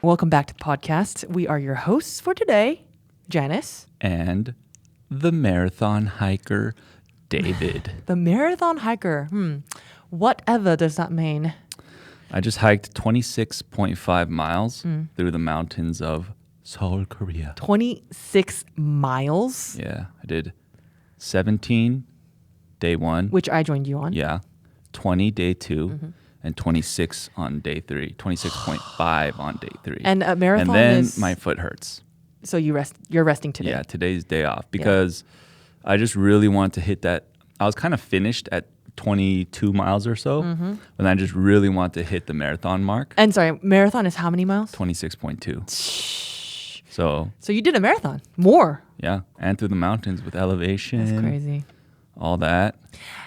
Welcome back to the podcast. We are your hosts for today, Janice. And the marathon hiker, David. The marathon hiker. Whatever does that mean? I just hiked 26.5 miles through the mountains of Seoul, Korea. 26 miles? Yeah, I did 17 day one. Which I joined you on. Yeah, 20 day 2, and 26 on day 3. 26.5 on day 3. And a marathon And then is... my foot hurts. So you're resting today. Yeah, today's day off because I just really want to hit that. I was kind of finished at 22 miles or so, and I just really want to hit the marathon mark. And sorry, marathon is how many miles? 26.2. So you did a marathon. More. yeah, and through the mountains with elevation. That's crazy. All that.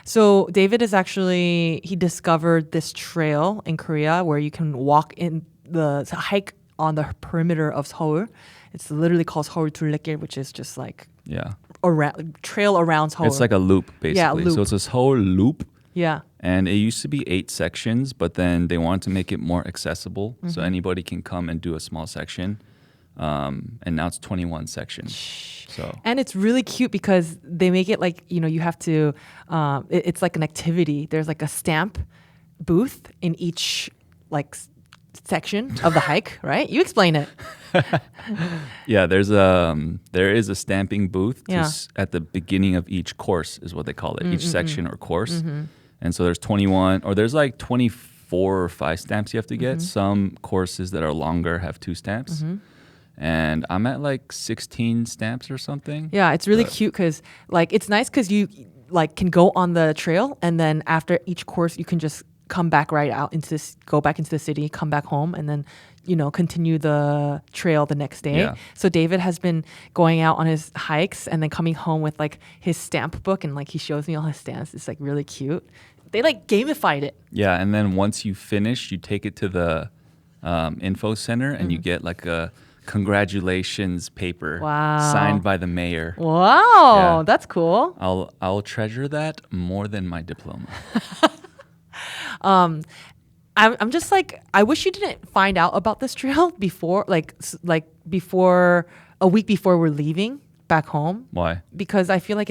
So David is actually, he discovered this trail in Korea where you can walk in to hike on the perimeter of Seoul. It's literally called Seoul Durle길, which is just like trail around Seoul. It's like a loop, basically. Yeah, loop. So it's this whole loop. Yeah. And it used to be 8 sections, but then they wanted to make it more accessible so anybody can come and do a small section. And now it's 21 sections. So And it's really cute because they make it like, you have to, it's like an activity. There's like a stamp booth in each like section of the hike, right? You explain it. yeah, there is a stamping booth at the beginning of each course is what they call it, each section or course. And so there's 21 or there's like 24 or 5 stamps you have to get. Some courses that are longer have 2 stamps. And I'm at like 16 stamps or something. Yeah, it's really cute because like it's nice because you like can go on the trail and then after each course you can just come back right out go back into the city, come back home, and then continue the trail the next day. Yeah. So David has been going out on his hikes and then coming home with like his stamp book and like he shows me all his stamps. It's like really cute. They like gamified it. Yeah, and then once you finish, you take it to the info center and you get like a congratulations paper signed by the mayor. Wow, Yeah. that's cool. I'll treasure that more than my diploma. I'm just like, I wish you didn't find out about this trail before, before a week before we're leaving back home. Why? Because I feel like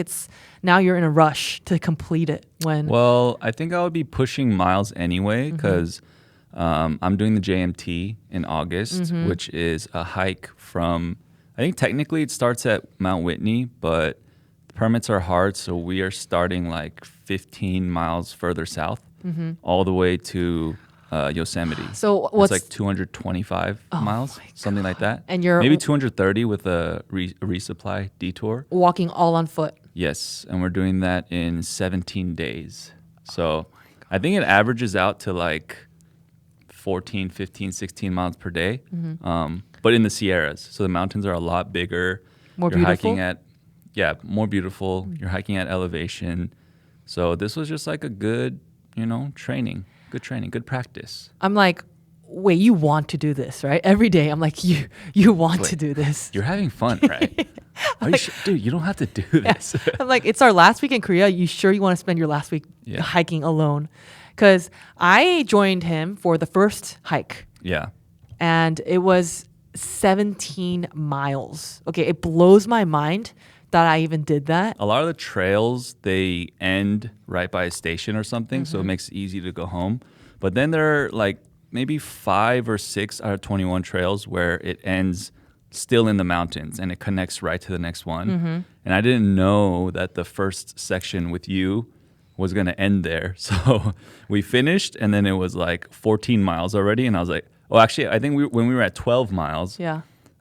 now you're in a rush to complete it. Well, I think I would be pushing miles anyway because I'm doing the JMT in August, which is a hike from, I think technically it starts at Mount Whitney, but permits are hard. So we are starting like 15 miles further south all the way to Yosemite. So it's like 225 miles, something like that. And you're maybe 230 with a resupply detour. Walking all on foot. Yes, and we're doing that in 17 days. So I think it averages out to like 14, 15, 16 miles per day. But in the Sierras. So the mountains are a lot bigger. More You're beautiful? hiking at, more beautiful. You're hiking at elevation. So this was just like a good, training, good practice. I'm like, wait, you want to do this, right? Every day I'm like, you want to do this. You're having fun, right? Are you sure? Dude, you don't have to do this. I'm like, it's our last week in Korea. You sure you want to spend your last week hiking alone? Because I joined him for the first hike. Yeah. And it was 17 miles. Okay, it blows my mind that I even did that. A lot of the trails, they end right by a station or something, so it makes it easy to go home. But then there are like maybe 5 or 6 out of 21 trails where it ends still in the mountains and it connects right to the next one. And I didn't know that the first section with you was going to end there. So we finished and then it was like 14 miles already. And I was like, oh, actually, I think when we were at 12 miles,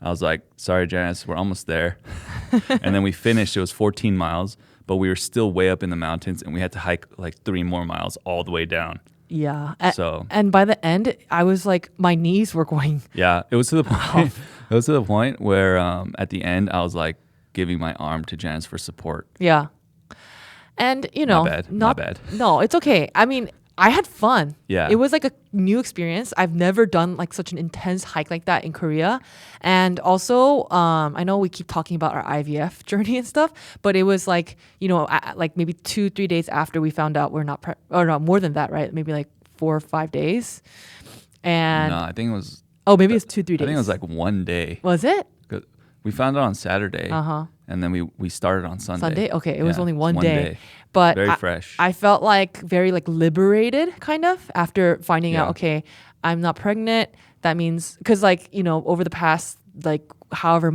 I was like, sorry, Janice, we're almost there. And then we finished, it was 14 miles, but we were still way up in the mountains and we had to hike like 3 more miles all the way down. Yeah. So and by the end, I was like, my knees were going. Yeah, it was to the point. It was to the point where at the end, I was like giving my arm to Janice for support. Yeah. And, Not bad. No, it's okay. I mean, I had fun. Yeah. It was like a new experience. I've never done like such an intense hike like that in Korea. And also, I know we keep talking about our IVF journey and stuff, but it was like, like maybe 2-3 days after we found out we're not, or no, more than that, right? Maybe like 4 or 5 days. And No, I think it was Oh, maybe it's 2-3 days. I think it was like one day. Was it? 'Cause we found it on Saturday, and then we started on Sunday. Sunday? Okay, it was Yeah, only it's one day. But Very fresh. I felt like very like liberated kind of after finding out, Yeah. okay, I'm not pregnant. That means, because like, you know, over the past like however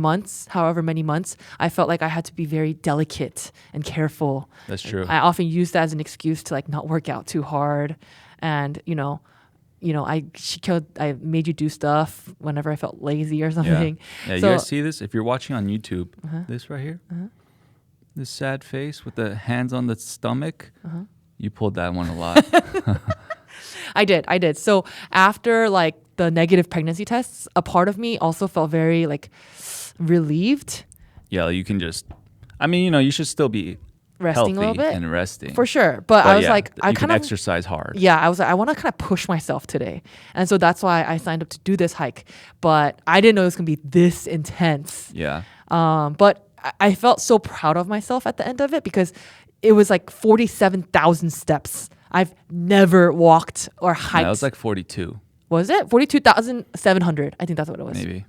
many months, I felt like I had to be very delicate and careful. That's true. I often use that as an excuse to like not work out too hard. And, I made you do stuff whenever I felt lazy or something. Yeah, So, you guys see this? If you're watching on YouTube, this right here, this sad face with the hands on the stomach, you pulled that one a lot. I did. So after like the negative pregnancy tests, a part of me also felt very like relieved, Yeah, you can just, I mean, you should still be resting healthy a little bit. and resting. For sure. But I was yeah, like, I you can kind of exercise hard. Yeah, I was like, I want to kind of push myself today. And so that's why I signed up to do this hike. But I didn't know it was going to be this intense. Yeah. But I felt so proud of myself at the end of it because it was like 47,000 steps. I've never walked or hiked. That was like 42, Was it? 42,700. I think that's what it was. maybe.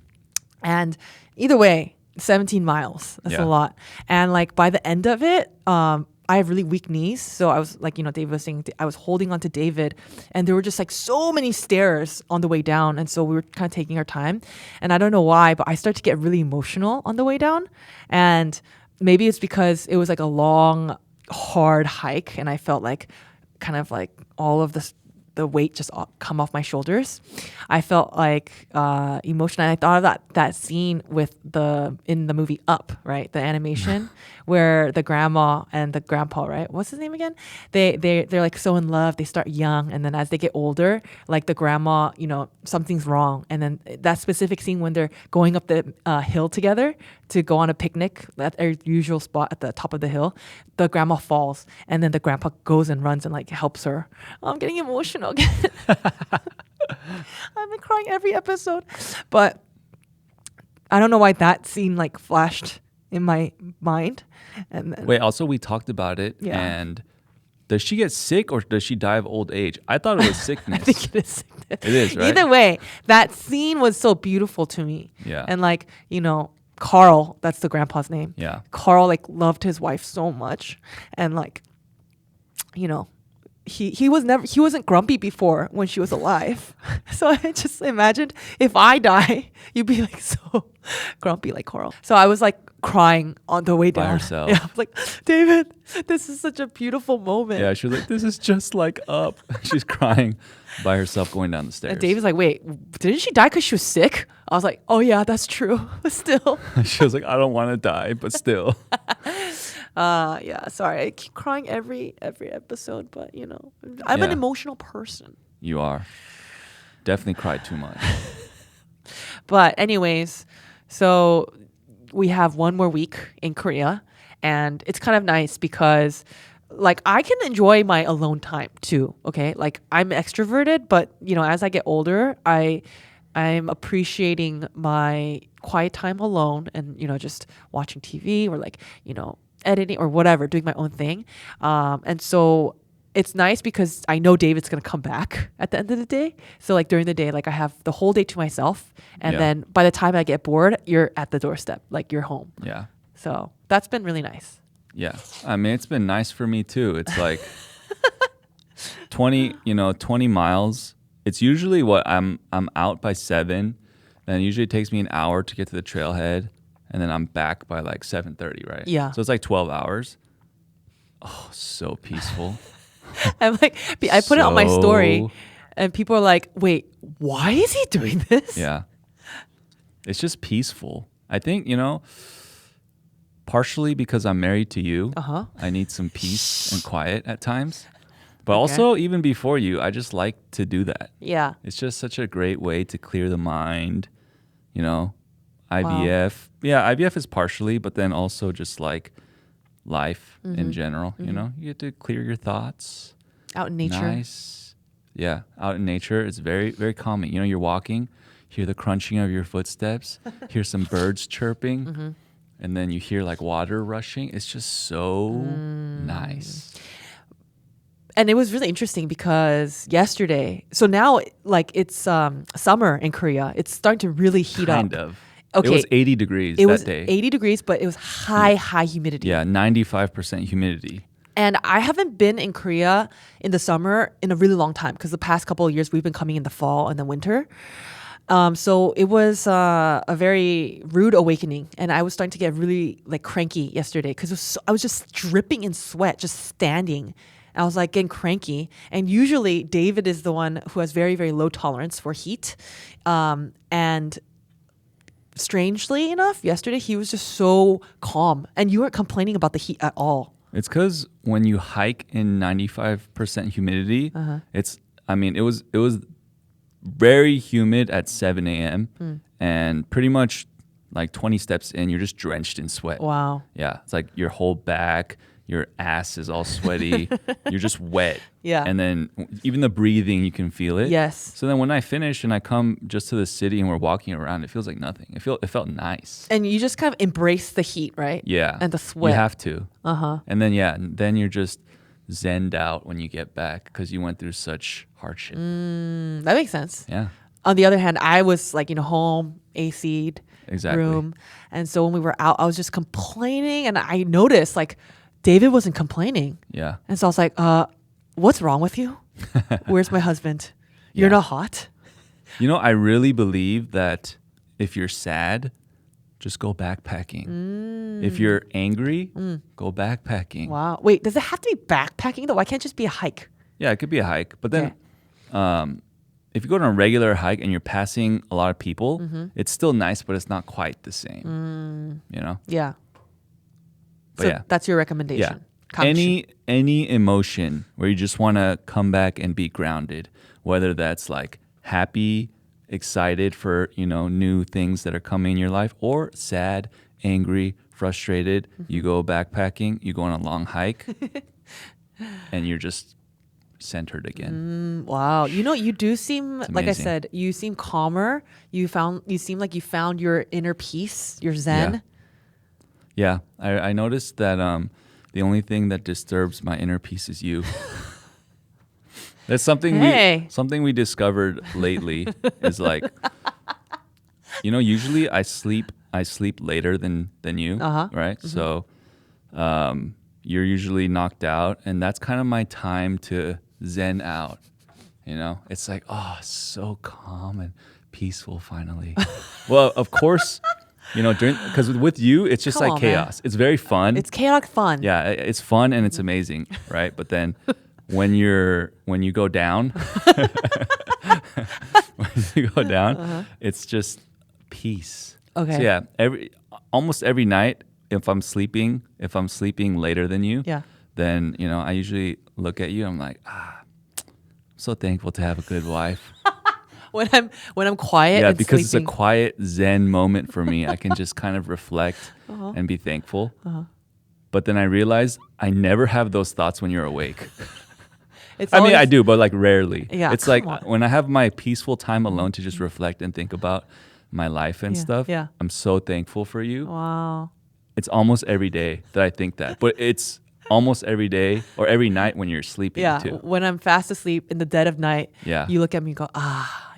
And either way, 17 miles. That's Yeah. a lot. And like by the end of it, I have really weak knees. So I was like, David was saying, I was holding on to David and there were just like so many stairs on the way down. And so we were kind of taking our time. And I don't know why, but I started to get really emotional on the way down. And maybe it's because it was like a long, hard hike. And I felt like kind of like all of the weight just come off my shoulders. I felt like emotional. I thought of that scene in the movie Up, right? The animation where the grandma and the grandpa, right? What's his name again? They're like so in love. They start young, and then as they get older, like the grandma, something's wrong. And then that specific scene when they're going up the hill together to go on a picnic at their usual spot at the top of the hill, the grandma falls, and then the grandpa goes and runs and like helps her. Oh, I'm getting emotional again. I've been crying every episode, but I don't know why that scene like flashed in my mind. And then, Wait, also we talked about it, Yeah. and does she get sick or does she die of old age? I thought it was sickness. I think it is sickness. It is, right? Either way, that scene was so beautiful to me. Yeah. And like, Carl, that's the grandpa's name. Yeah. Carl like loved his wife so much. And like, he wasn't grumpy before when she was alive. So I just imagined if I die, you'd be like so grumpy like Carl. So I was like crying on the way By down. herself. Yeah, I was like, David, this is such a beautiful moment. Yeah, she was like, this is just like Up. She's crying by herself going down the stairs. And David's like, wait, didn't she die because she was sick? I was like, oh yeah, that's true. But still. She was like, I don't want to die, but still. Yeah, sorry. I keep crying every episode, but I'm an Yeah. emotional person. You are. Definitely cried too much. But anyways, so we have one more week in Korea, and it's kind of nice because like I can enjoy my alone time too, okay? Like I'm extroverted, but as I get older, I'm appreciating my quiet time alone and just watching TV or like, editing or whatever, doing my own thing. And so it's nice because I know David's going to come back at the end of the day. So like during the day, like I have the whole day to myself. And Yeah. then by the time I get bored, you're at the doorstep, like you're home. Yeah. So that's been really nice. Yeah. I mean, it's been nice for me too. It's like 20 miles. It's usually what I'm out by 7. Then it usually takes me an hour to get to the trailhead. And then I'm back by like 7:30, right? Yeah. So it's like 12 hours. Oh, so peaceful. I'm like, I put it on my story So- and people are like, wait, why is he doing this? Yeah. It's just peaceful. I think, partially because I'm married to you, I need some peace and quiet at times. But also, even before you, I just like to do that. Yeah. It's just such a great way to clear the mind, IVF. Yeah, IVF is partially, but then also just like life in general, you get to clear your thoughts. Out in nature. Nice. Yeah, out in nature. It's very, very calming. You're walking, hear the crunching of your footsteps, hear some birds chirping, and then you hear like water rushing. It's just so nice. And it was really interesting because yesterday, so now like it's summer in Korea. It's starting to really heat up. Kind of. Okay. It was 80 degrees It that was day. 80 degrees, but it was high humidity. Yeah, 95% humidity. And I haven't been in Korea in the summer in a really long time because the past couple of years we've been coming in the fall and the winter. So it was a very rude awakening, and I was starting to get really like cranky yesterday because I was just dripping in sweat, just standing. I was like getting cranky, and usually David is the one who has very, very low tolerance for heat, and strangely enough, yesterday he was just so calm, and you weren't complaining about the heat at all. It's because when you hike in 95% humidity, it was very humid at 7 a.m. And pretty much like 20 steps in, you're just drenched in sweat. Wow. Yeah, it's like your whole back, your ass is all sweaty. You're just wet. Yeah. And then even the breathing, you can feel it. Yes. So then when I finish and I come just to the city and we're walking around, it feels like nothing. It felt nice. And you just kind of embrace the heat, right? Yeah. And the sweat. You have to. And then you're just zenned out when you get back because you went through such hardship. That makes sense. Yeah. On the other hand, I was like, home, AC'd Exactly. room. And so when we were out, I was just complaining. And I noticed like David wasn't complaining. Yeah. And so I was like, what's wrong with you? Where's my husband? You're Yeah. not hot? I really believe that if you're sad, just go backpacking. If you're angry, go backpacking. Wow. Wait, does it have to be backpacking though? Why can't it just be a hike? Yeah, it could be a hike. But then if you go on a regular hike and you're passing a lot of people, it's still nice, but it's not quite the same. Yeah. But So yeah. that's your recommendation. Any emotion where you just want to come back and be grounded, whether that's like happy, excited for new things that are coming in your life, or sad, angry, frustrated. You go backpacking, you go on a long hike, and you're just centered again. Wow. You do seem, like I amazing. said, you seem calmer. You seem like you found your inner peace, your zen. Yeah, I noticed that the only thing that disturbs my inner peace is you. That's something we discovered lately is like, usually I sleep later than you, right? So you're usually knocked out, and that's kind of my time to zen out. It's like, oh, so calm and peaceful finally. Well, of course, because with you, it's just Come like on, chaos. It's very fun. It's chaotic fun. Yeah, it's fun and it's amazing, right? But then when you go down, it's just peace. Okay. So yeah, almost every night, if I'm sleeping later than you, then I usually look at you. I'm like, I'm so thankful to have a good wife. When I'm quiet, Yeah, and because sleeping. it's a quiet Zen moment for me. I can just kind of reflect and be thankful. But then I realize I never have those thoughts when you're awake. I do, but like rarely. Yeah, it's like come on. when I have my peaceful time alone to just reflect and think about my life and stuff. yeah. I'm so thankful for you. Wow. It's almost every day that I think that, but it's almost every day or every night when you're sleeping Yeah. too. When I'm fast asleep in the dead of night, Yeah. you look at me and go,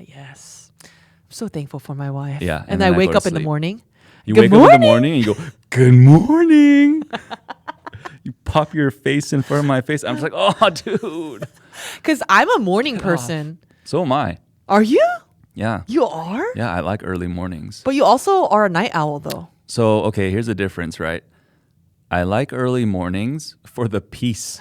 yes. I'm so thankful for my wife. Yeah, And and I then I wake go to up in the sleep. morning. You Good wake up in the morning and you go, good morning. You pop your face in front of my face. I'm just like, oh, dude. Because I'm a morning person. So am I. Are you? Yeah. You are? Yeah, I like early mornings. But you also are a night owl, though. So, okay, here's the difference, right? I like early mornings for the peace.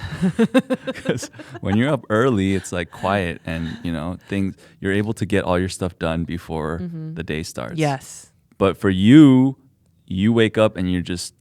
Because when you're up early, it's like quiet and, you're able to get all your stuff done before the day starts. Yes. But for you wake up and you're just,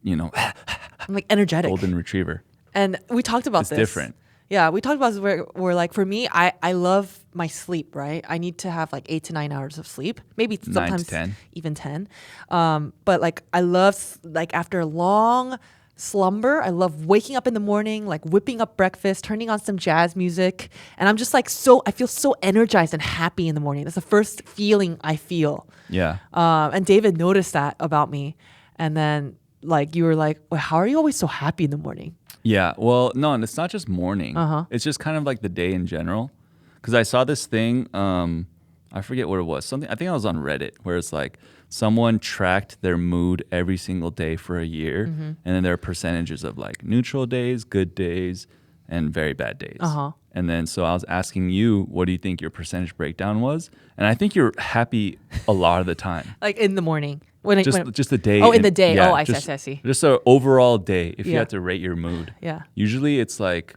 I'm like energetic. golden retriever. And we talked about It's this. different. Yeah, we talked about this where like for me, I love my sleep, right? I need to have like 8 to 9 hours of sleep, maybe 9 to sometimes 10. even 10. But like I love like after a long slumber, I love waking up in the morning, like whipping up breakfast, turning on some jazz music, and I'm just like I feel so energized and happy in the morning. That's the first feeling I feel. Yeah. And David noticed that about me, and then like you were like, well, how are you always so happy in the morning? Yeah. Well, no, and it's not just morning. Uh-huh. It's just kind of like the day in general. Because I saw this thing, I forget what it was. Something, I think I was on Reddit, where it's like someone tracked their mood every single day for a year, Mm-hmm. and then there are percentages of like neutral days, good days, and very bad days. Uh-huh. And then so I was asking you, what do you think your percentage breakdown was? And I think you're happy a lot of the time. Like in the morning. When Just the day. Oh, in the day. Yeah, Oh, I just, see, I see. Just an overall day, if you Yeah. had to rate your mood. Yeah. Usually it's like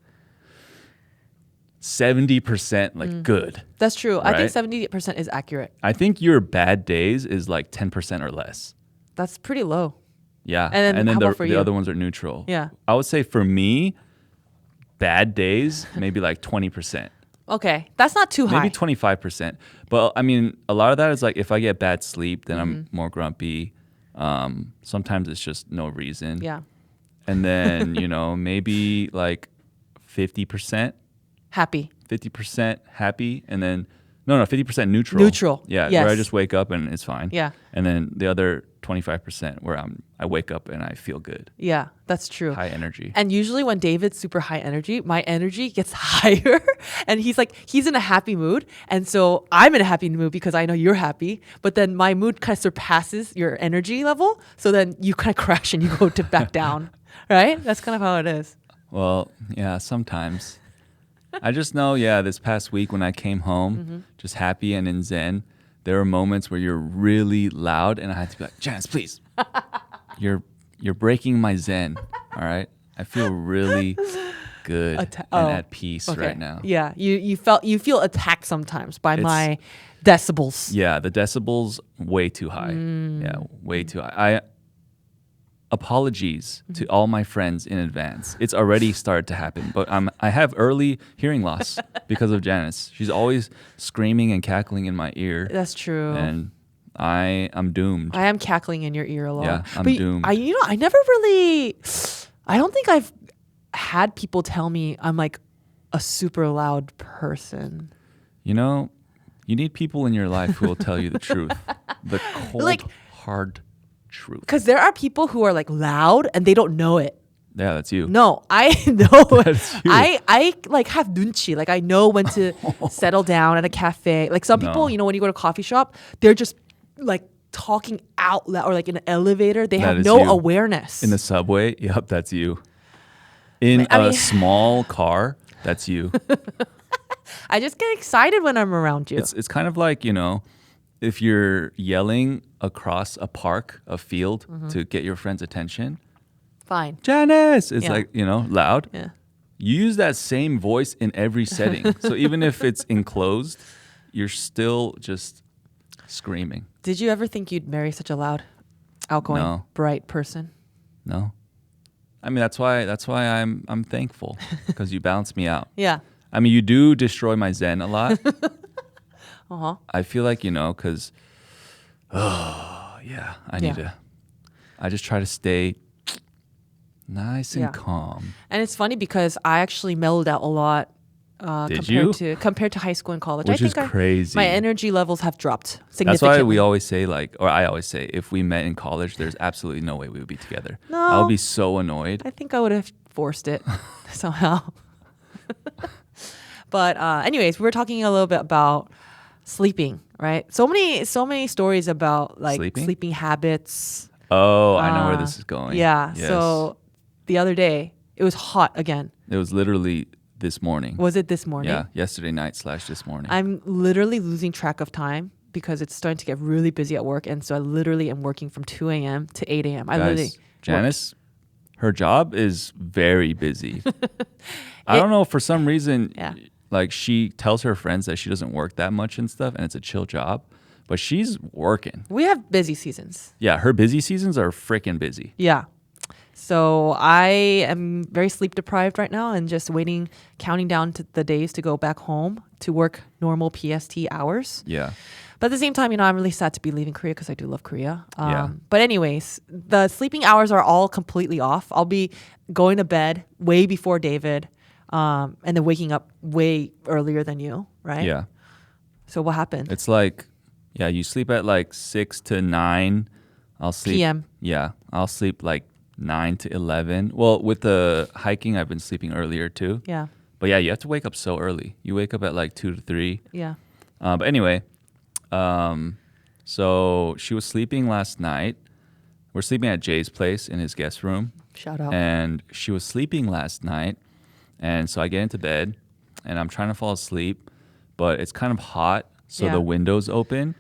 70% like good. That's true. I think Right? 70% is accurate. I think your bad days is like 10% or less. That's pretty low. Yeah. And then how the, about for the you? other ones are neutral. Yeah. I would say for me, bad days, maybe like 20%. Okay. That's not too high. Maybe 25%. But I mean, a lot of that is like if I get bad sleep, then I'm more grumpy. Sometimes it's just no reason. Yeah. And then, maybe like 50%. Happy. 50% happy, and then no 50% neutral. Neutral. Yeah, Yes. where I just wake up and it's fine. Yeah. And then the other 25% where I wake up and I feel good. Yeah, that's true. High energy. And usually when David's super high energy, my energy gets higher and he's in a happy mood. And so I'm in a happy mood because I know you're happy, but then my mood kind of surpasses your energy level. So then you kind of crash and you go to back down, right? That's kind of how it is. Well, yeah, sometimes. I just know, this past week when I came home, just happy and in Zen, there were moments where you're really loud and I had to be like, Janice, please. You're breaking my Zen. All right. I feel really good and at peace right now. Yeah, you feel attacked sometimes by my decibels. Yeah, the decibels way too high. Yeah, way too high. Apologies to all my friends in advance. It's already started to happen, but I have early hearing loss because of Janice. She's always screaming and cackling in my ear. That's true. And I'm doomed. I am cackling in your ear a lot. Yeah, I'm but doomed. I never really. I don't think I've had people tell me I'm like a super loud person. You need people in your life who will tell you the truth, the cold, hard truth. Because there are people who are like loud and they don't know it. Yeah, that's you. No, I know. That's you. I like have nunchi. Like I know when to settle down at a cafe. Like some people, when you go to a coffee shop, they're just like talking out loud, or like in an elevator, they have no awareness. In the subway, yep, that's you. In a small car, that's you. I just get excited when I'm around you. It's kind of like, if you're yelling across a park, a field to get your friend's attention. Fine. Janice! It's like, loud. Yeah. You use that same voice in every setting. So even if it's enclosed, you're still just screaming. Did you ever think you'd marry such a loud, outgoing, bright person? No. I mean, that's why I'm thankful because you balance me out. Yeah. I mean, you do destroy my Zen a lot. Uh-huh. I feel like, because, I need to, I just try to stay nice and calm. And it's funny because I actually mellowed out a lot compared to high school and college. Which I think crazy. My energy levels have dropped significantly. That's why we always say I always say, if we met in college, there's absolutely no way we would be together. No. I would be so annoyed. I think I would have forced it somehow. But anyways, we were talking a little bit about sleeping, right? So many stories about like sleeping habits. Oh, I know where this is going. Yeah. Yes. So the other day, it was hot again. It was literally this morning. Was it this morning? Yeah, yesterday night / this morning. I'm literally losing track of time because it's starting to get really busy at work. And so I literally am working from 2 a.m. to 8 a.m. Janice, her job is very busy. I don't know, for some reason, like she tells her friends that she doesn't work that much and stuff, and it's a chill job, but she's working. We have busy seasons. Yeah, her busy seasons are freaking busy. Yeah. So I am very sleep deprived right now and just counting down to the days to go back home to work normal PST hours. Yeah. But at the same time, I'm really sad to be leaving Korea because I do love Korea. Yeah. But anyways, the sleeping hours are all completely off. I'll be going to bed way before David. And then waking up way earlier than you, right? Yeah. So what happened? It's like, you sleep at like 6 to 9. I'll sleep PM. Yeah, I'll sleep like 9 to 11. Well, with the hiking, I've been sleeping earlier too. Yeah. But yeah, you have to wake up so early. You wake up at like 2 to 3. Yeah. But anyway, so she was sleeping last night. We're sleeping at Jay's place in his guest room. Shout out. And she was sleeping last night. And so I get into bed and I'm trying to fall asleep, but it's kind of hot. So Yeah. the window's open.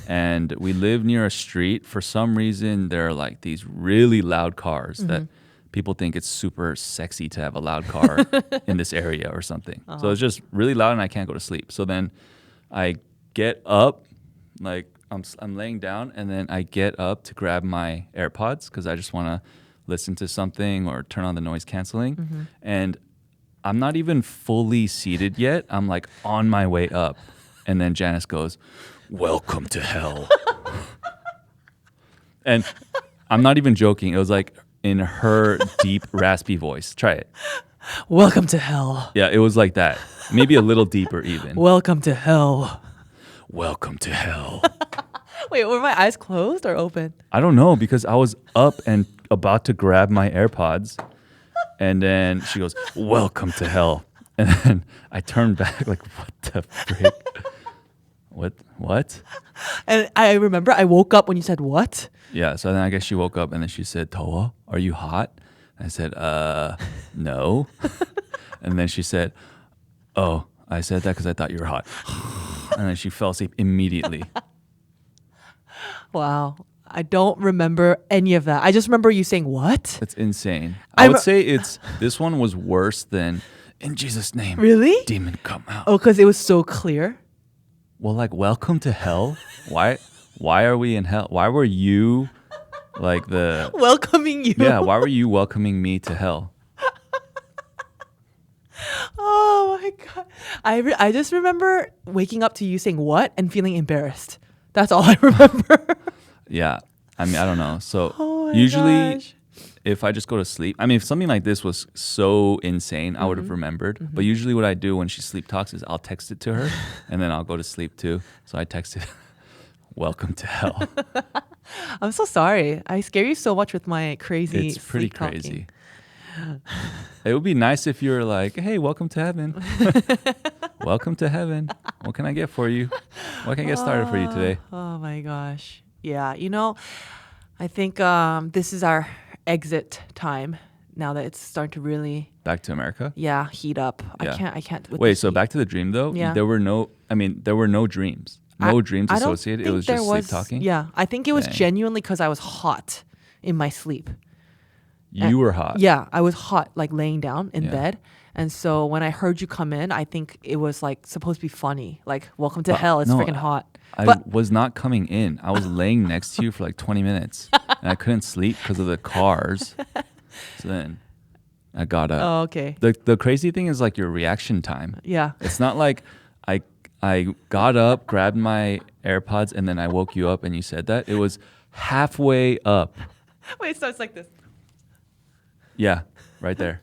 And we live near a street. For some reason, there are like these really loud cars that people think it's super sexy to have a loud car in this area or something. So it's just really loud and I can't go to sleep. So then I get up, like I'm laying down, and then I get up to grab my AirPods because I just want to listen to something or turn on the noise canceling. And I'm not even fully seated yet. I'm like on my way up. And then Janice goes, "Welcome to hell." And I'm not even joking. It was like in her deep, raspy voice. Try it. Welcome to hell. Yeah, it was like that. Maybe a little deeper even. Welcome to hell. Welcome to hell. Wait, were my eyes closed or open? I don't know because I was up and about to grab my AirPods. And then she goes, "Welcome to hell." And then I turned back like, what the frick? What? And I remember I woke up when you said what? Yeah, so then I guess she woke up and then she said, "Toa, are you hot?" I said, no. And then she said, "Oh, I said that because I thought you were hot." And then she fell asleep immediately. Wow. I don't remember any of that. I just remember you saying what? That's insane. I would say this one was worse than "In Jesus' name, Really? demon come out." Oh, because it was so clear. Well, like, welcome to hell? Why are we in hell? Why were you like the... Welcoming you. Yeah, why were you welcoming me to hell? Oh my God. I just remember waking up to you saying what and feeling embarrassed. That's all I remember. Yeah. I mean, I don't know. So Oh my usually gosh. if I just go to sleep, I mean, if something like this was so insane, I would have remembered. But usually what I do when she sleep talks is I'll text it to her and then I'll go to sleep too. So I texted, "Welcome to hell." I'm so sorry. I scare you so much with my crazy It's pretty sleep talking. crazy. It would be nice if you were like, "Hey, welcome to heaven." Welcome to heaven. What can I get for you? What can I get started for you today? Oh my gosh. Yeah, I think this is our exit time now that it's starting to really Back to America? heat up. Yeah. I can't with Wait, the so heat. back to the dream though? Yeah. There were no dreams. No dreams I don't associated. It think was there just sleep talking. Yeah, I think it was Dang. genuinely because I was hot in my sleep. You were hot. Yeah, I was hot, like laying down in Yeah. bed. And so when I heard you come in, I think it was like supposed to be funny. Like, welcome to hell. It's no, freaking hot. I But was not coming in. I was laying next to you for like 20 minutes and I couldn't sleep because of the cars. So then I got up. oh, okay. The crazy thing is like your reaction time. Yeah. It's not like I got up, grabbed my AirPods, and then I woke you up and you said that. It was halfway up. Wait, so it's like this. Yeah, right there.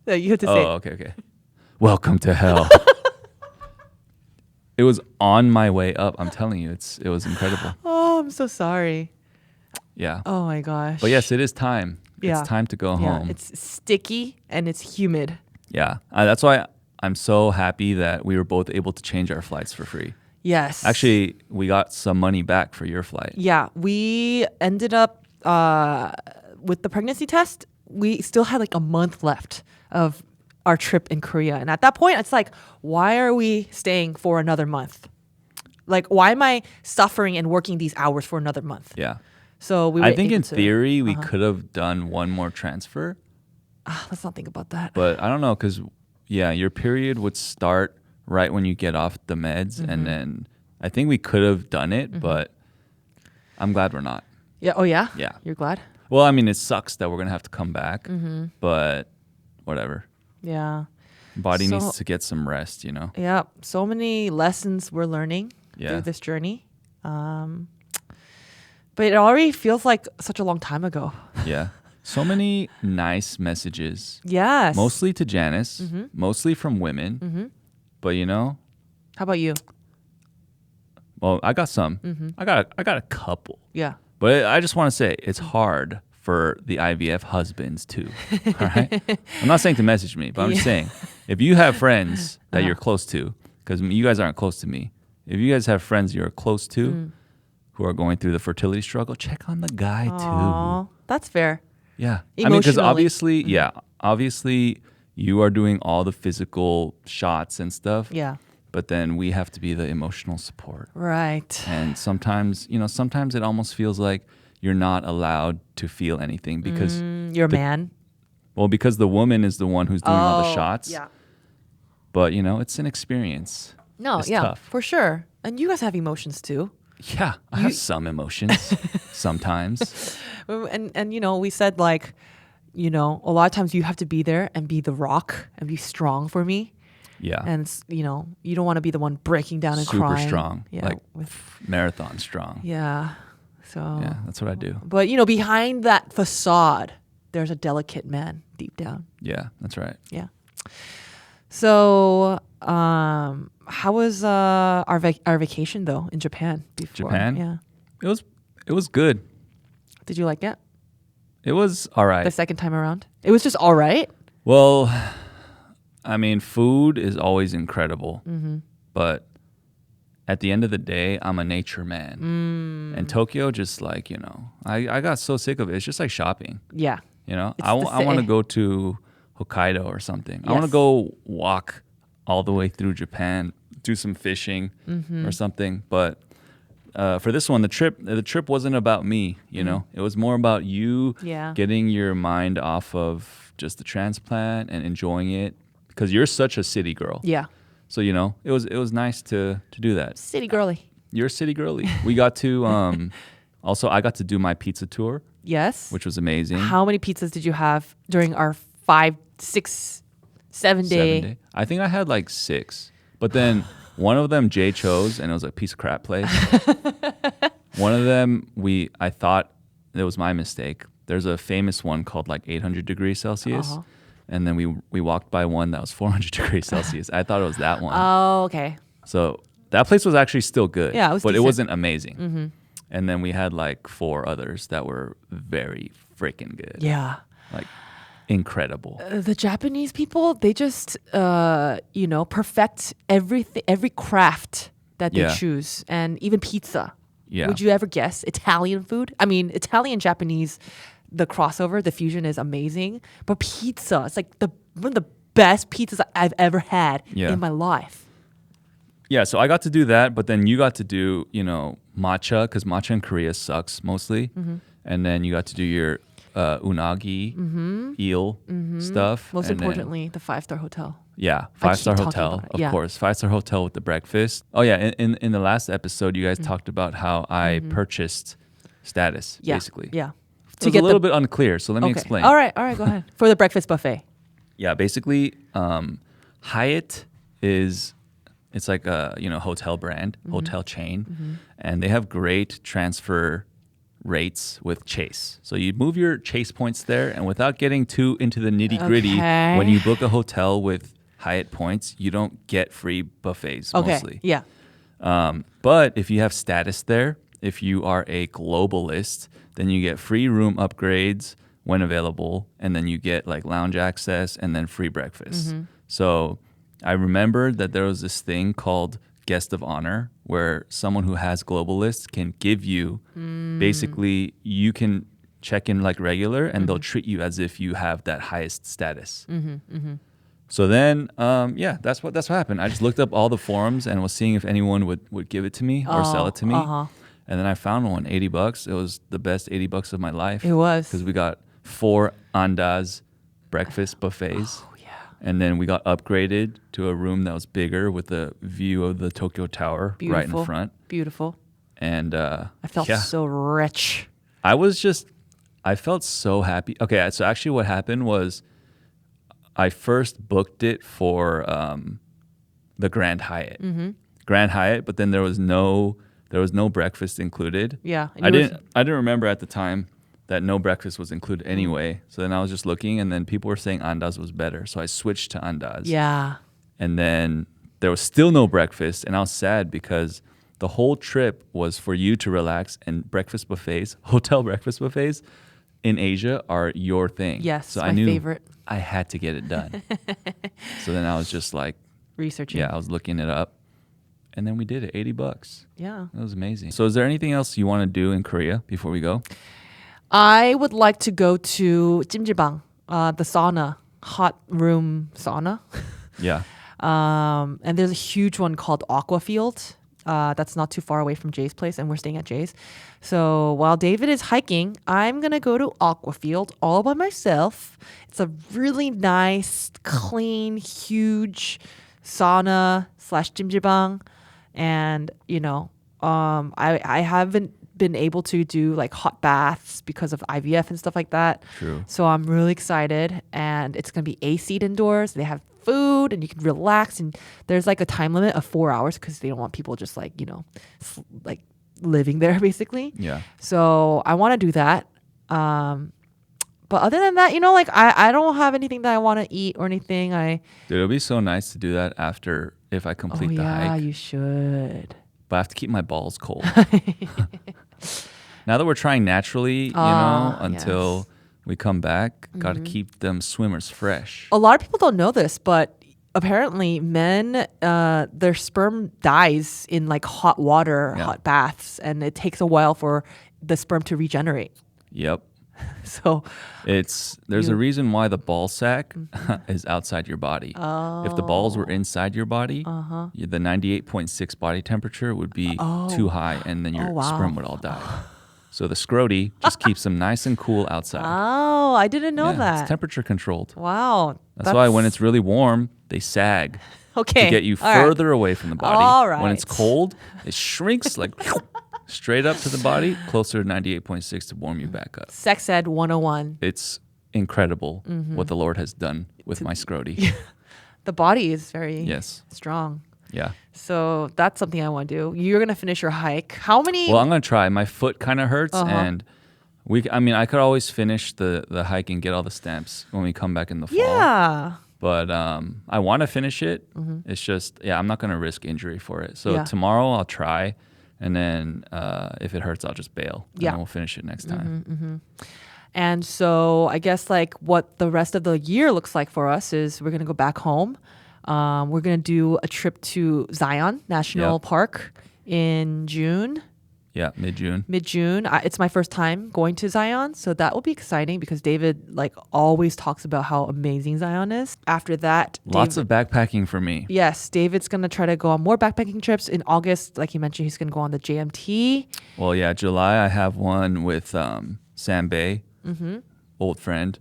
No, you have to say. Oh, okay. Welcome to hell. It was on my way up. I'm telling you, it was incredible. Oh, I'm so sorry. Yeah. Oh my gosh. But yes, it is time. Yeah. It's time to go Yeah, home. it's sticky and it's humid. Yeah. That's why I'm so happy that we were both able to change our flights for free. Yes. Actually, we got some money back for your flight. Yeah, we ended up with the pregnancy test. We still had like a month left of our trip in Korea. And at that point, it's like, why are we staying for another month? Like, why am I suffering and working these hours for another month? Yeah. So we were I think able in to- theory, we could have done one more transfer. let's not think about that. But I don't know because, yeah, your period would start right when you get off the meds. And then I think we could have done it, but I'm glad we're not. Yeah. Oh, yeah? Yeah. You're glad? Well, I mean, it sucks that we're going to have to come back, but whatever. Yeah. Body So- needs to get some rest, you know? Yeah. So many lessons we're learning Yeah. through this journey. But it already feels like such a long time ago. Yeah. So many nice messages, Yes. mostly to Janice, mostly from women. But, you know, How about you? well, I got some. I got a couple. Yeah. But I just want to say it's hard for the IVF husbands too. All right. I'm not saying to message me, but I'm just saying if you have friends that you're close to, because you guys aren't close to me. If you guys have friends you're close to who are going through the fertility struggle, check on the guy too. That's fair. Yeah. I mean, because Emotionally. obviously you are doing all the physical shots and stuff. Yeah. But then we have to be the emotional support. Right. And sometimes it almost feels like you're not allowed to feel anything because You're a man. well, because the woman is the one who's doing all the shots. Yeah. But it's an experience. No, It's yeah, tough. for sure. And you guys have emotions too. Yeah, I have some emotions sometimes. And we said like, a lot of times you have to be there and be the rock and be strong for me. Yeah. And you don't want to be the one breaking down and super crying. strong. Yeah. Like marathon strong. Yeah. So Yeah, that's what I do. But behind that facade, there's a delicate man deep down. Yeah, that's right. Yeah. So, how was our vacation though in Japan before? Japan? Yeah. It was good. Did you like it? It was all right. The second time around? It was just all right? Well, I mean, food is always incredible, but at the end of the day, I'm a nature man. And Tokyo, just like, I got so sick of it. It's just like shopping, Yeah. I want to go to Hokkaido or something. I want to Yes. go walk all the way through Japan, do some fishing or something. But for this one, the trip wasn't about me, It was more about you Yeah. getting your mind off of just the transplant and enjoying it. Because you're such a city girl. Yeah. So, it was nice to do that. City girly. You're a city girly. We got to, also, I got to do my pizza tour, Yes. which was amazing. How many pizzas did you have during our 5, 6, 7-day? 7 day. I think I had like 6. But then one of them Jay chose, and it was a piece of crap place. One of them, I thought it was my mistake. There's a famous one called like 800 degrees Celsius. And then we walked by one that was 400 degrees Celsius. I thought it was that one. Oh, okay. So that place was actually still good. Yeah, it was but decent. it wasn't amazing. And then we had like 4 others that were very freaking good. Yeah. Like incredible. The Japanese people, they just, perfect every craft that they Yeah. choose, and even pizza. Yeah. Would you ever guess Italian food? I mean, Italian, Japanese, the crossover, the fusion is amazing. But pizza, it's like one of the best pizzas I've ever had in my life. Yeah, so I got to do that, but then you got to do, matcha, because matcha in Korea sucks mostly. And then you got to do your unagi, eel stuff. Most and then- importantly, the 5-star hotel. Yeah, I 5-star keep talking hotel, about it. of Yeah. course. 5-star hotel with the breakfast. Oh yeah, in the last episode, you guys talked about how I purchased status, Yeah. basically. Yeah. It was a little bit unclear, so let me explain. All right, go ahead. For the breakfast buffet. Yeah, basically, Hyatt it's like a hotel brand, hotel chain, and they have great transfer rates with Chase. So you move your Chase points there, and without getting too into the nitty gritty, Okay. when you book a hotel with Hyatt points, you don't get free buffets Okay. mostly. Yeah. But if you have status there, if you are a globalist, then you get free room upgrades when available, and then you get like lounge access and then free breakfast. So I remember that there was this thing called guest of honor where someone who has globalist can give you basically you can check in like regular and they'll treat you as if you have that highest status. So then, that's what happened. I just looked up all the forums and was seeing if anyone would give it to me or sell it to me. And then I found one, $80. It was the best $80 of my life. It was. Because we got 4 Andaz breakfast buffets. Oh, yeah. And then we got upgraded to a room that was bigger with a view of the Tokyo Tower right in front. Beautiful. And I felt so rich. I felt so happy. Okay, so actually what happened was I first booked it for the Grand Hyatt. Grand Hyatt, but then there was no breakfast included. Yeah. I didn't remember at the time that no breakfast was included anyway. So then I was just looking, and then people were saying Andaz was better. So I switched to Andaz. Yeah. And then there was still no breakfast, and I was sad because the whole trip was for you to relax, and breakfast buffets, hotel breakfast buffets, in Asia are your thing. Yes, so my I knew favorite. I had to get it done. So then I was just like, Researching. I was looking it up, and then we did it. $80. Yeah. That was amazing. So is there anything else you want to do in Korea before we go? I would like to go to 찜질방, the sauna, hot room sauna. Yeah. And there's a huge one called Aquafield. That's not too far away from Jay's place, and we're staying at Jay's. So while David is hiking, I'm gonna go to Aquafield all by myself. It's a really nice, clean, huge sauna / 찜질방, and I haven't been able to do like hot baths because of IVF and stuff like that. True. So I'm really excited, and it's gonna be AC indoors. They have food, and you can relax. And there's like a time limit of 4 hours because they don't want people just like like living there basically. Yeah. So I want to do that. But other than that, like I don't have anything that I want to eat or anything. Dude, it'll be so nice to do that after if I complete the hike. You should. But I have to keep my balls cold. Now that we're trying naturally, until yes. we come back, gotta keep them swimmers fresh. A lot of people don't know this, but apparently men, their sperm dies in like hot water, hot baths, and it takes a while for the sperm to regenerate. Yep. So there's a reason why the ball sack is outside your body. If the balls were inside your body, the 98.6 body temperature would be too high, and then your sperm would all die. So the scroty just keeps them nice and cool outside. Oh, I didn't know that. It's temperature controlled. Wow. That's why when it's really warm, they sag to get you further away from the body. All right. When it's cold, it shrinks like straight up to the body, closer to 98.6 to warm you back up. Sex Ed 101. It's incredible what the Lord has done with my scroty. The body is very strong. Yeah. So that's something I want to do. You're going to finish your hike. How many? Well, I'm going to try. My foot kind of hurts, and I could always finish the hike and get all the stamps when we come back in the fall. Yeah. But I want to finish it. It's just, I'm not going to risk injury for it. So tomorrow I'll try, and then if it hurts, I'll just bail. And then we'll finish it next time. And so I guess like what the rest of the year looks like for us is we're going to go back home. We're going to do a trip to Zion National Park in June. Yeah, mid-June. It's my first time going to Zion, so that will be exciting because David like always talks about how amazing Zion is. After that, lots of backpacking for me. Yes, David's going to try to go on more backpacking trips. In August, like he mentioned, he's going to go on the JMT. Well, yeah, July I have one with Sam Bay, old friend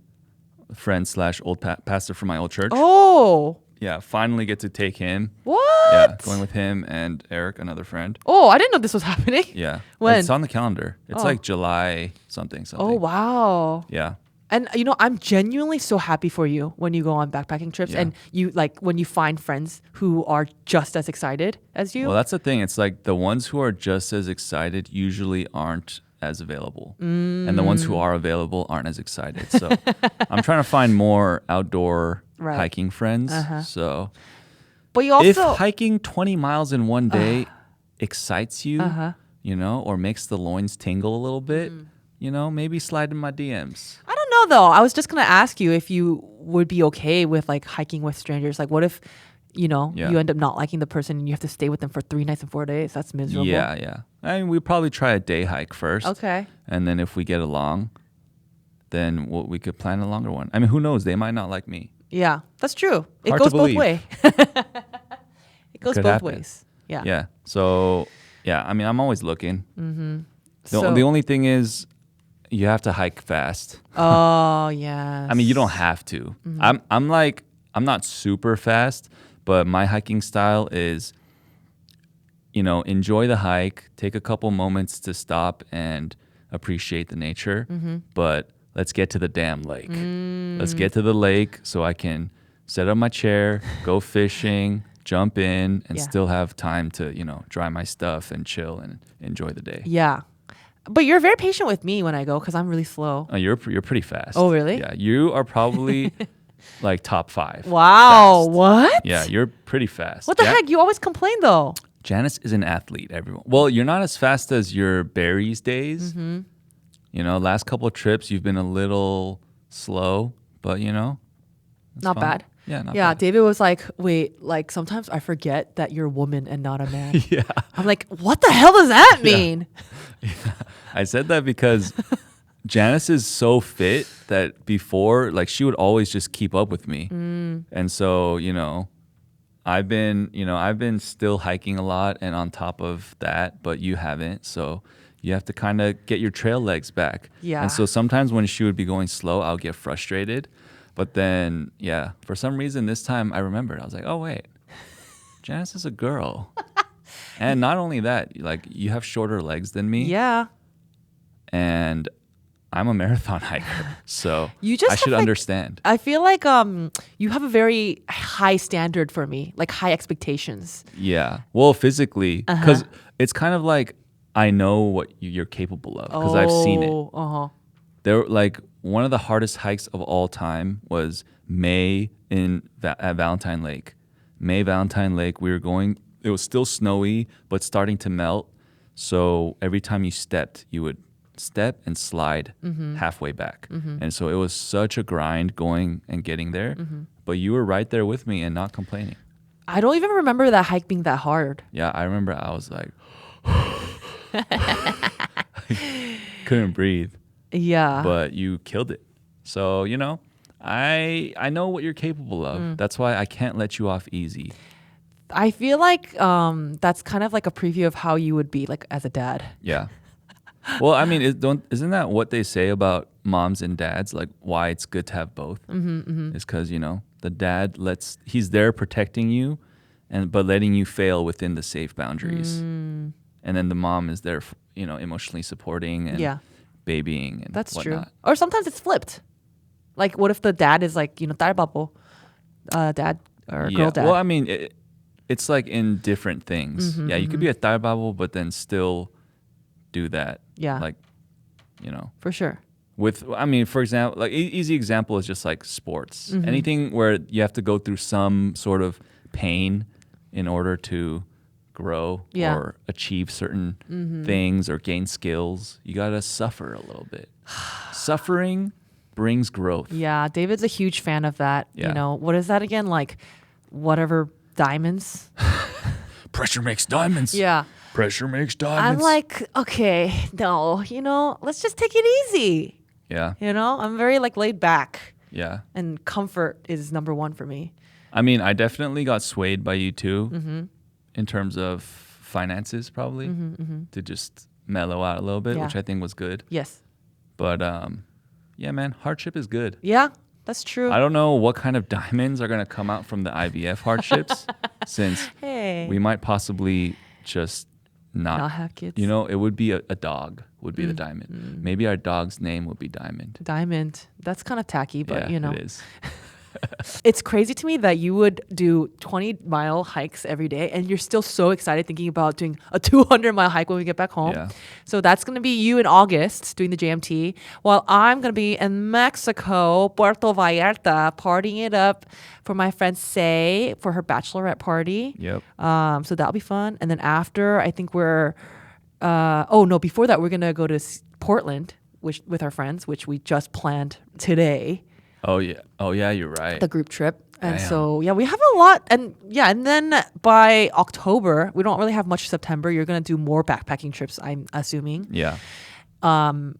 / old pastor from my old church. Oh. Yeah, finally get to take him. What? Yeah, going with him and Eric, another friend. Oh, I didn't know this was happening. Yeah. When? It's on the calendar. It's like July something. Oh, wow. Yeah. And I'm genuinely so happy for you when you go on backpacking trips and you like when you find friends who are just as excited as you. Well, that's the thing. It's like the ones who are just as excited usually aren't as available. And the ones who are available aren't as excited. So I'm trying to find more outdoor hiking friends. So but you also, if hiking 20 miles in one day excites you, or makes the loins tingle a little bit, maybe slide in my DMs. I don't know though. I was just going to ask you if you would be okay with like hiking with strangers. Like what if, you end up not liking the person and you have to stay with them for 3 nights and 4 days? That's miserable. Yeah. I mean, we'd probably try a day hike first. Okay. And then if we get along, then we could plan a longer one. I mean, who knows? They might not like me. Yeah, that's true. It Hard goes to both believe. ways. It goes both ways. Yeah. Yeah. So, I mean, I'm always looking. So, the only thing is you have to hike fast. Oh, yeah. I mean, you don't have to. I'm not super fast, but my hiking style is, enjoy the hike, take a couple moments to stop and appreciate the nature, but let's get to the damn lake. Let's get to the lake so I can set up my chair, go fishing, jump in, and still have time to, dry my stuff and chill and enjoy the day. Yeah. But you're very patient with me when I go because I'm really slow. You're pretty fast. Oh, really? Yeah, you are probably like top 5. Wow, fast. What? Yeah, you're pretty fast. What the heck? You always complain though. Janice is an athlete, everyone. Well, you're not as fast as your berries days. Last couple of trips you've been a little slow, but it's Not fun. bad. Yeah, not Yeah, bad. David was like, wait, like sometimes I forget that you're a woman and not a man. Yeah. I'm like, what the hell does that mean? I said that because Janice is so fit that before, like, she would always just keep up with me. And so, I've been still hiking a lot and on top of that, but you haven't. So you have to kind of get your trail legs back. Yeah. And so sometimes when she would be going slow, I'll get frustrated. But then, yeah, for some reason this time I remembered. I was like, oh, wait, Janice is a girl. And not only that, like, you have shorter legs than me. Yeah. And I'm a marathon hiker. So You just I should have, like, understand. I feel like you have a very high standard for me, like high expectations. Yeah. Well, physically, because it's kind of like I know what you're capable of because I've seen it. Uh-huh. There, like, one of the hardest hikes of all time was May at Valentine Lake. Valentine Lake, we were going, it was still snowy, but starting to melt. So every time you stepped, you would step and slide halfway back. And so it was such a grind going and getting there. But you were right there with me and not complaining. I don't even remember that hike being that hard. Yeah, I remember I was like, couldn't breathe. Yeah. But you killed it. So, I know what you're capable of. That's why I can't let you off easy. I feel like that's kind of like a preview of how you would be like as a dad. Yeah. Well, I mean, isn't that what they say about moms and dads? Like, why it's good to have both? Is because, the dad he's there protecting you, but letting you fail within the safe boundaries. And then the mom is there, emotionally supporting and babying and That's whatnot. true. Or sometimes it's flipped. Like, what if the dad is like, 딸바보, dad or girl dad? Well, I mean, it's like in different things. Yeah, you could be a 딸바보, but then still do that. Yeah. Like, For sure. For example, like easy example is just like sports. Anything where you have to go through some sort of pain in order to grow or achieve certain things or gain skills, you got to suffer a little bit. Suffering brings growth. Yeah, David's a huge fan of that. Yeah. What is that again? Like, whatever diamonds? Pressure makes diamonds. Yeah. Pressure makes I'm diamonds. like, okay, no, let's just take it easy. Yeah. I'm very like laid back, Yeah. and comfort is number one for me. I mean, I definitely got swayed by you too in terms of finances, probably, to just mellow out a little bit, Yeah. which I think was good. Yes. But yeah, man, hardship is good. Yeah, that's true. I don't know what kind of diamonds are going to come out from the IVF hardships since Hey. we might possibly just Not have kids. it would be a dog would be the diamond. Maybe our dog's name would be Diamond. Diamond. That's kind of tacky, but Yeah, it is. It's crazy to me that you would do 20-mile hikes every day and you're still so excited thinking about doing a 200-mile hike when we get back home. Yeah. So that's going to be you in August doing the JMT, while I'm going to be in Mexico, Puerto Vallarta, partying it up for my friend Say for her bachelorette party. Yep. So that'll be fun. And then after, I think before that, we're going to go to Portland with our friends, which we just planned today. Oh yeah, you're right. The group trip. And Damn. so, we have a lot. And then by October, we don't really have much September. You're going to do more backpacking trips, I'm assuming. Yeah.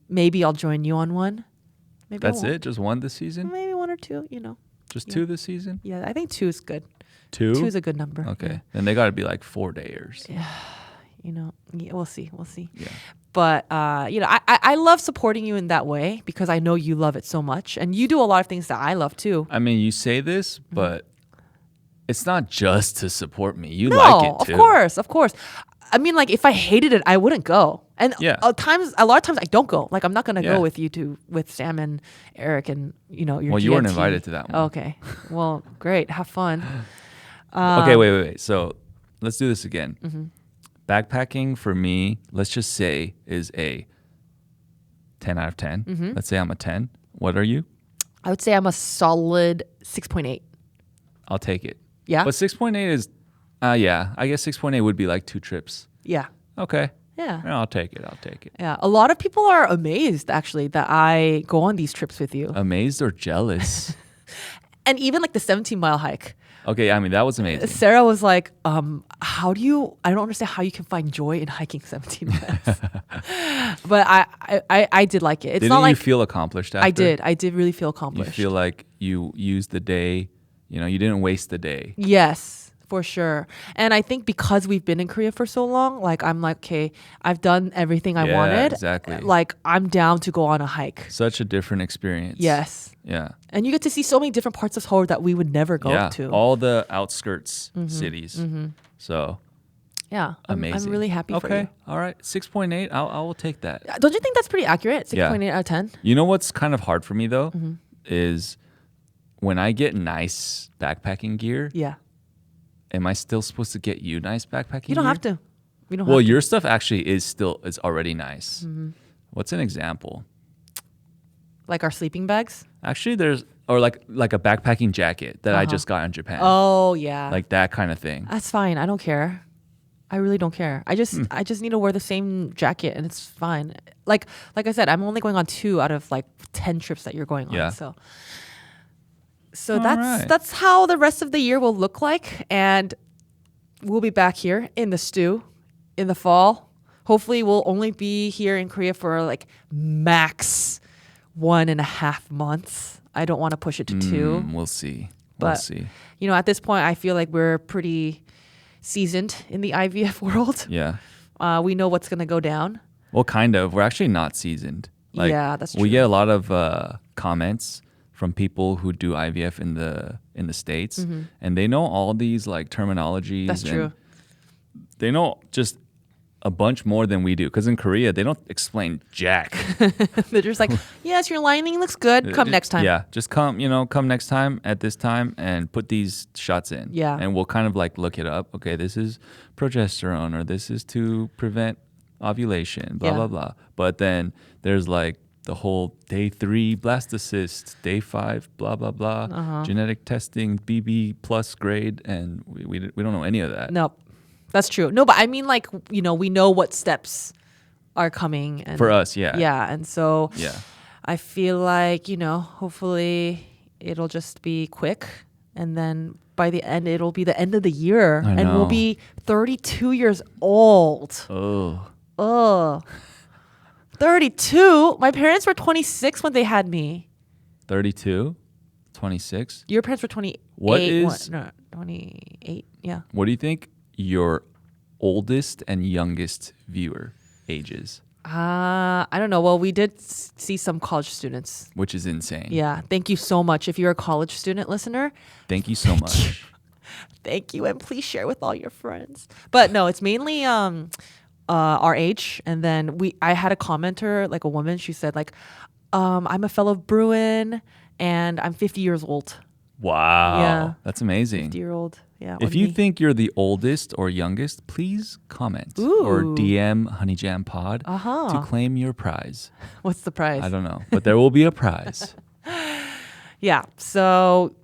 Maybe I'll join you on one. Maybe That's it? Just one this season? Maybe one or two, Just two this season? Yeah, I think 2 is good. Two? 2 is a good number. Okay. Then they got to be like 4-dayers. Yeah, we'll see. Yeah. But, I love supporting you in that way because I know you love it so much. And you do a lot of things that I love too. I mean, you say this, but it's not just to support me. You No, like it too. of course. I mean, like, if I hated it, I wouldn't go. And Yeah. a lot of times I don't go. Like, I'm not going to Yeah. go with Sam and Eric and, your Well, you weren't GMT. invited to that one. Okay. Well, great. Have fun. Okay, wait. So let's do this again. Mm-hmm. Backpacking for me, let's just say, is a 10 out of 10. Mm-hmm. Let's say I'm a 10. What are you? I would say I'm a solid 6.8. I'll take it. Yeah? But 6.8 is, I guess 6.8 would be like 2 trips. Yeah. Okay. Yeah. Yeah, I'll take it. Yeah. A lot of people are amazed actually that I go on these trips with you. Amazed or jealous? And even like the 17-mile hike. Okay, I mean, that was amazing. Sarah was like, how do you, I don't understand how you can find joy in hiking 17 miles. But I did like it. It's Didn't not you like feel accomplished after? I did really feel You accomplished. feel like you used the day, you didn't waste the day. Yes, for sure. And I think because we've been in Korea for so long, like I'm like, okay, I've done everything I Yeah, wanted. exactly. Like I'm down to go on a hike. Such a different experience. Yes. Yeah. And you get to see so many different parts of Seoul that we would never go Yeah. to. All the outskirts cities. So Yeah. amazing. I'm really happy for you. Okay. All right. 6.8. I will take that. Don't you think that's pretty accurate? Yeah. 6.8 out of 10? You know what's kind of hard for me though is when I get nice backpacking gear, Yeah. am I still supposed to get you nice backpacking You don't gear? have to. We don't Well, have to. your stuff actually is already nice. What's an example? Like our sleeping bags? Actually, there's like a backpacking jacket that I just got in Japan. Oh, yeah. Like that kind of thing. That's fine. I don't care. I really don't care. I just need to wear the same jacket and it's fine. Like I said, I'm only going on 2 out of like 10 trips that you're going on. Yeah. So All right. that's how the rest of the year will look like. And we'll be back here in the stew in the fall. Hopefully we'll only be here in Korea for like max 1.5 months. I don't want to push it to 2. We'll see. But, We'll see. At this point, I feel like we're pretty seasoned in the IVF world. Yeah. We know what's going to go down. Well, kind of. We're actually not seasoned. Like, Yeah, that's We true. get a lot of comments from people who do IVF in the States, and they know all these like terminologies. That's and true. They know just a bunch more than we do. Because in Korea, they don't explain jack. They're just like, yes, your lining looks good. Come next time. Yeah, just come next time at this time and put these shots in. Yeah. And we'll kind of like look it up. Okay, this is progesterone or this is to prevent ovulation, blah, Yeah. blah, blah. But then there's like the whole day 3 blastocyst, day 5, blah, blah, blah, genetic testing, BB plus grade. And we don't know any of that. No, that's true. No, but I mean, like, we know what steps are coming. And For us, yeah. Yeah. And so Yeah. I feel like, hopefully it'll just be quick. And then by the end, it'll be the end of the year. I And we'll know. be 32 years old. Oh. Ugh. 32? My parents were 26 when they had me. 32, 26. Your parents were 28. What is- No, 28. Yeah. What do you think your oldest and youngest viewer ages? I don't know. Well, we did see some college students. Which is insane. Yeah. Thank you so much. If you're a college student listener, Thank you so much. thank you. And please share with all your friends. But no, it's mainly our age. And then I had a commenter, like a woman, she said like, I'm a fellow Bruin and I'm 50 years old. Wow. Yeah. That's amazing. 50-year-old. Yeah. If on you me. think you're the oldest or youngest, please comment or Ooh. DM Honeyjam Pod Uh-huh. to claim your prize. What's the prize? I don't know, but there will be a prize. Yeah. So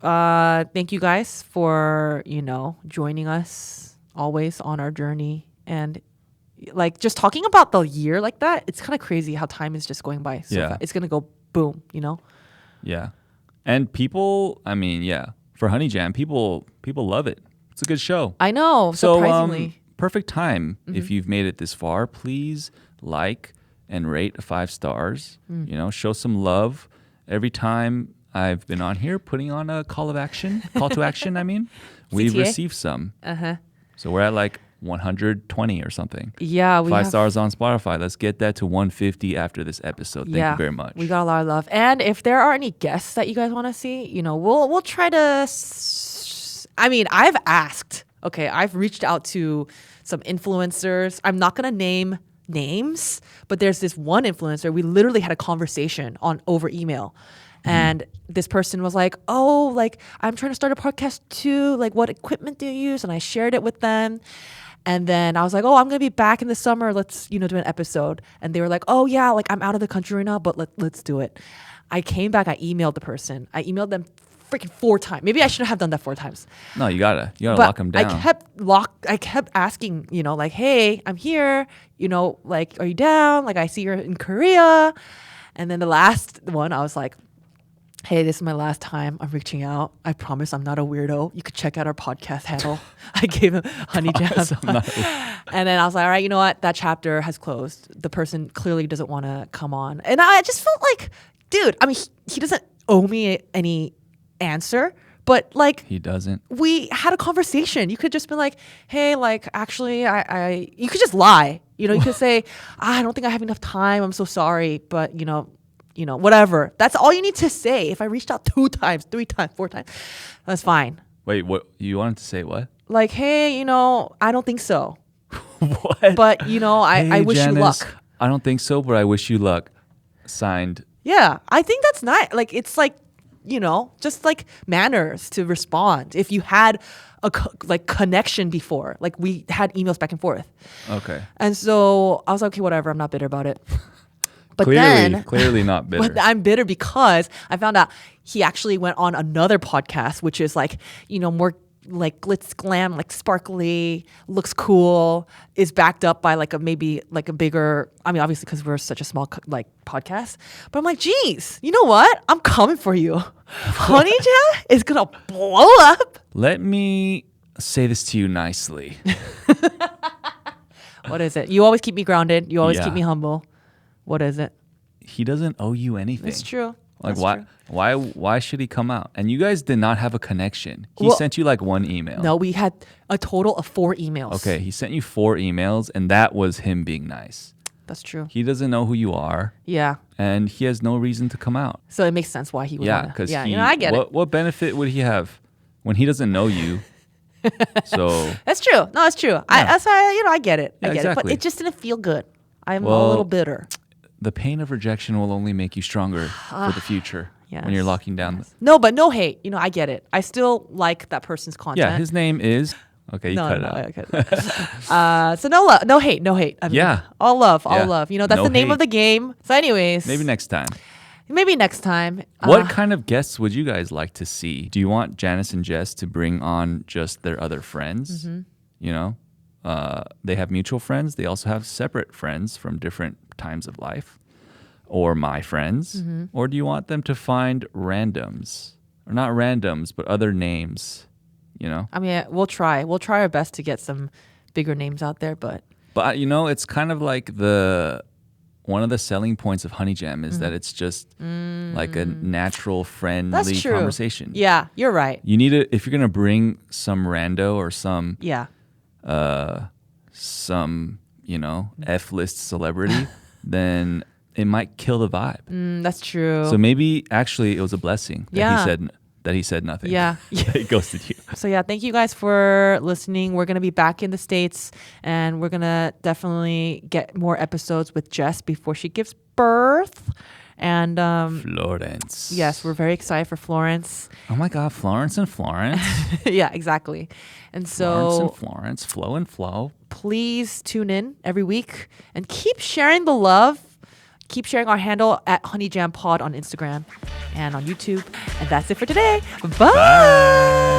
thank you guys for, joining us always on our journey. And like just talking about the year like that, it's kind of crazy how time is just going by so Yeah. fast. It's going to go boom, Yeah. And people, I mean, yeah, for Honeyjam, people love it. It's a good show. I know, surprisingly. So, perfect time. Mm-hmm. If you've made it this far, please like and rate 5 stars. Mm. Show some love. Every time I've been on here, putting on a call to action, I mean, we've CTA? received some. Uh-huh. So we're at like 120 or something. Yeah, we 5 have, stars on Spotify. Let's get that to 150 after this episode. Thank you very much. We got a lot of love. And if there are any guests that you guys want to see, we'll try to I've asked. Okay, I've reached out to some influencers. I'm not going to name names, but there's this one influencer. We literally had a conversation over email. And this person was like, "Oh, like I'm trying to start a podcast too. Like, what equipment do you use?" And I shared it with them. And then I was like, "Oh, I'm gonna be back in the summer. Let's do an episode." And they were like, "Oh yeah, like I'm out of the country right now, but let's do it." I came back. I emailed the person. I emailed them freaking 4 times. Maybe I shouldn't have done that 4 times. No, you gotta But lock him down. I kept asking, like, hey, I'm here. Like, are you down? Like, I see you're in Korea. And then the last one, I was like, hey, this is my last time I'm reaching out. I promise I'm not a weirdo. You could check out our podcast handle. I gave him Honey Jam. And then I was like, all right, you know what? That chapter has closed. The person clearly doesn't want to come on. And I just felt like, dude, I mean, he doesn't owe me any answer. But like He doesn't. we had a conversation. You could just be like, hey, like actually you could just lie. You could say, I don't think I have enough time. I'm so sorry. But whatever. That's all you need to say. If I reached out 2 times, 3 times, 4 times, that's fine. Wait, what? You wanted to say what? Like, hey, I don't think so. What? But I Hey, wish Janice, you luck. I don't think so, but I wish you luck. Signed. Yeah, I think that's nice. Like, it's like, just like manners to respond. If you had a connection before, like we had emails back and forth. Okay. And so I was like, okay, whatever. I'm not bitter about it. But then, clearly not bitter. but I'm bitter because I found out he actually went on another podcast, which is like, more like glitz glam, like sparkly, looks cool, is backed up by maybe a bigger, I mean, obviously because we're such a small podcast, but I'm like, geez, you know what? I'm coming for you. Honey Jam is going to blow up. Let me say this to you nicely. What is it? You always keep me grounded. You always Yeah. keep me humble. What is it? He doesn't owe you anything. It's true. Like That's why true. why should he come out? And you guys did not have a connection. He Well, sent you like 1 email. No, we had a total of 4 emails. Okay, he sent you 4 emails and that was him being nice. That's true. He doesn't know who you are Yeah. and he has no reason to come out. So it makes sense why he would Yeah, want to. because Yeah, I get it. What benefit would he have when he doesn't know you? So That's true. No, it's true. That's why I get it. Yeah, I get it. But exactly. it just didn't feel good. I'm a Well, little bitter. the pain of rejection will only make you stronger for the future when you're Yes. locking down. No, but no hate. I get it. I still like that person's content. Yeah, his name is. Okay, you no, cut no, it out. I cut it out. So no love, no hate, no hate. I mean, Yeah. all love, all Yeah. love. That's No the name hate. of the game. So, anyways, Maybe next time. maybe next time. What kind of guests would you guys like to see? Do you want Janice and Jess to bring on just their other friends? They have mutual friends. They also have separate friends from different times of life, or my friends. Or do you want them to find randoms, or not randoms, but other names? I mean, we'll try. We'll try our best to get some bigger names out there, but But it's kind of like one of the selling points of Honey Jam is that it's just like a natural, friendly that's true. conversation. Yeah, you're right. You need to, if you're gonna bring some rando or some Yeah. F-list celebrity, then it might kill the vibe. That's true. So maybe actually it was a blessing that Yeah. he said nothing. Yeah. That he ghosted you. So yeah, thank you guys for listening. We're gonna be back in the States, and we're gonna definitely get more episodes with Jess before she gives birth. And Florence. yes, we're very excited for Florence. Oh my God, Florence and Florence. Yeah, exactly. And Florence so and Florence. Flow and flow. please tune in every week and keep sharing the love. Keep sharing our handle at HoneyJamPod on Instagram and on YouTube. And that's it for today. Bye.